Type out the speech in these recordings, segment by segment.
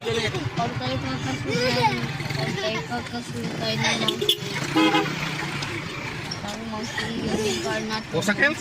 Pag tayo magkasuyan, pag tayo magkasuyan na lang. Para mag-iyo yung car natin. O, sakels?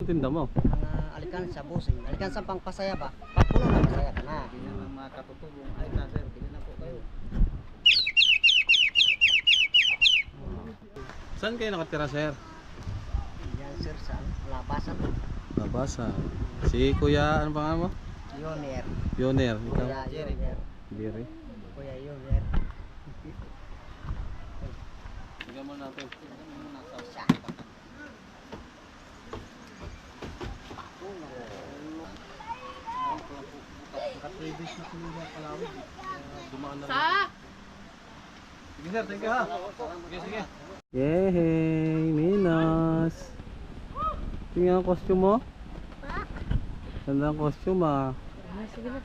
Tinda mo. Mga alkansa bossing, alkansa pang pasaya ba? Pagpuno na pasaya ka na. Hindi naman makatutulong. Ay na sir, hindi na po kayo. Saan kayo nakatira, sir? Yan sir sa labasan. Nabasa. Si Kuya, ano pangalan mo? Yonier. Pioneer. Ikaw? Kuya Yonier. Biri. Kuya Yonier. Tingnan mo natin. Isa. Naka-3 days na po yung Palawig. Dumaan na. Sige sir, thank you ha. Sige, sige. Yehey! Minos! Tingnan ang costume mo. Ganda ang costume ah. Sige na.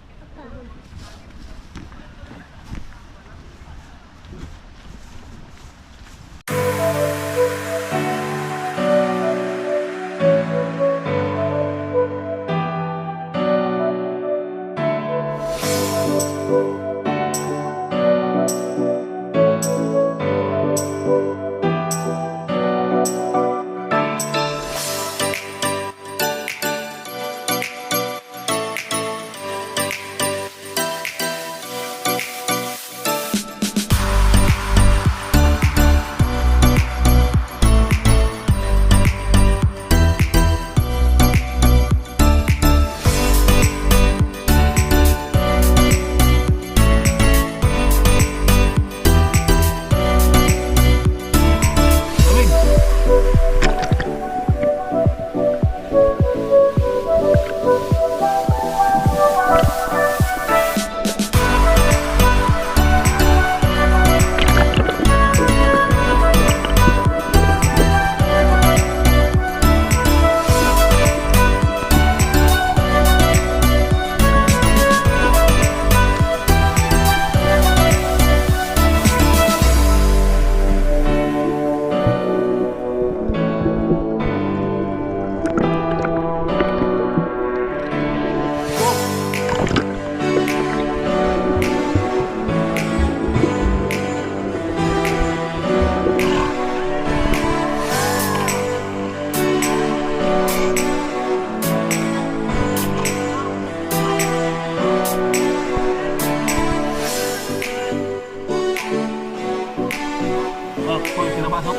pinapasok.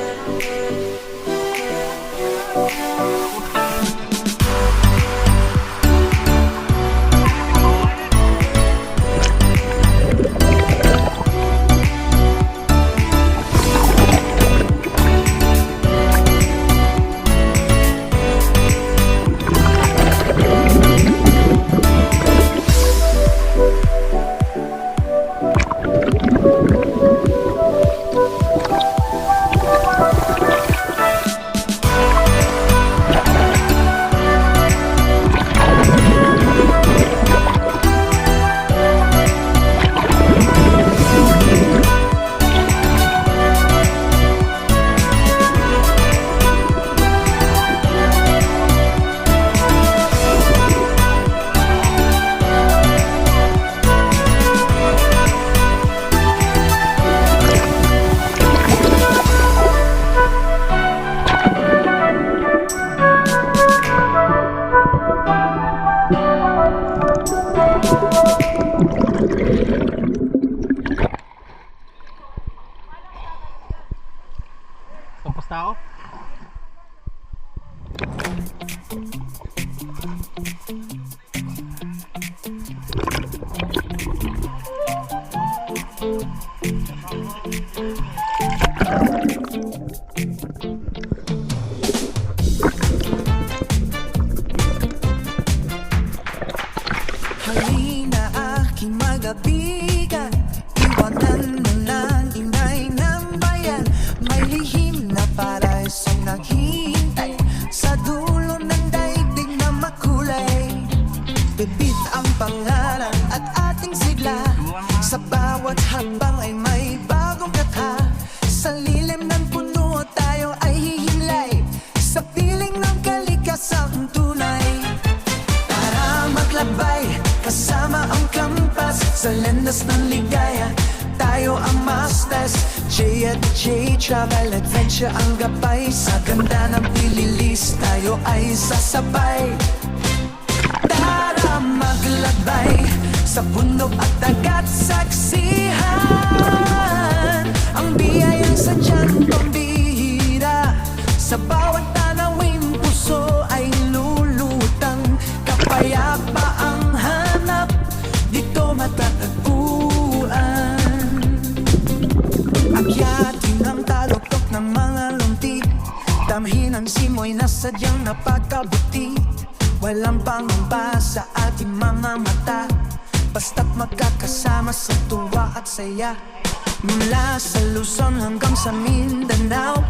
Kampas na ako. Halina aking magabigan, iwanan mo ng inay ng bayan. May lihim na pares ang naghihintay sa dulo ng daigdig na makulay. Bibit ang pangalan at ating sigla, sa bawat hakbang ay may bagong katha. Sa lilim ng puno tayo ay hihimlay, sa piling ng kalikasang tunay. Para maglabay kasama ang kampas, sa landas ng ligaya tayo ang masters. J at J Travel Adventure ang gabay, sa ganda ng pililis tayo ay sasabay. Tara maglabay sa bundok at dagat, saksihan ang biyayang sadyang pambihira. Sa bawat tanawin puso ay lulutang, kapayapa ang hanap, dito matatagpuan. Akyatin ang taluktok ng mga lunti, damhin ang simoy na sadyang napakabuti. Walang pangamba sa ating mga mata, basta't magkakasama sa tuwa at saya. Mula sa Luzon hanggang sa Mindanao,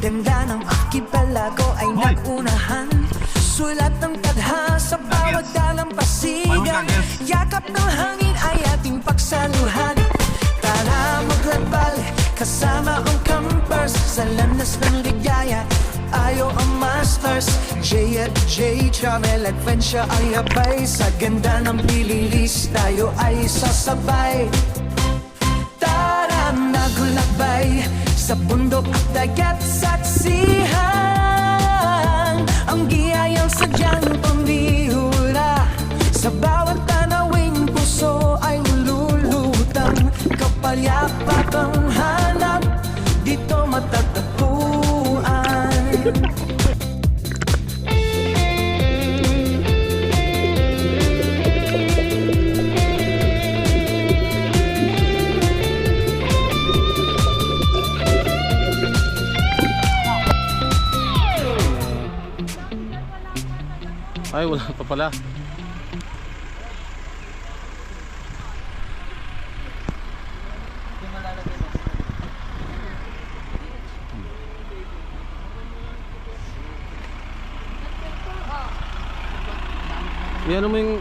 ganda ng archipelago ay nagunahan. Sulat ng tadha sa bawat dalampasigan, yakap ng hangin ay ating pagsaluhan. Tara maglabal kasama ang campers, sa landas ng ligaya tayo ang masters. J at J Travel Adventure ay abay, sa ganda ng pililis tayo ay sasabay. Tara naglakbay sa bundok at dagat, saksihan ang giyayang sadyang pambihura. Sa bawat tanawing puso ay lulutang, kapayapang hanap, dito matatagpuan. Ay, wala pa pala. Yan mo yung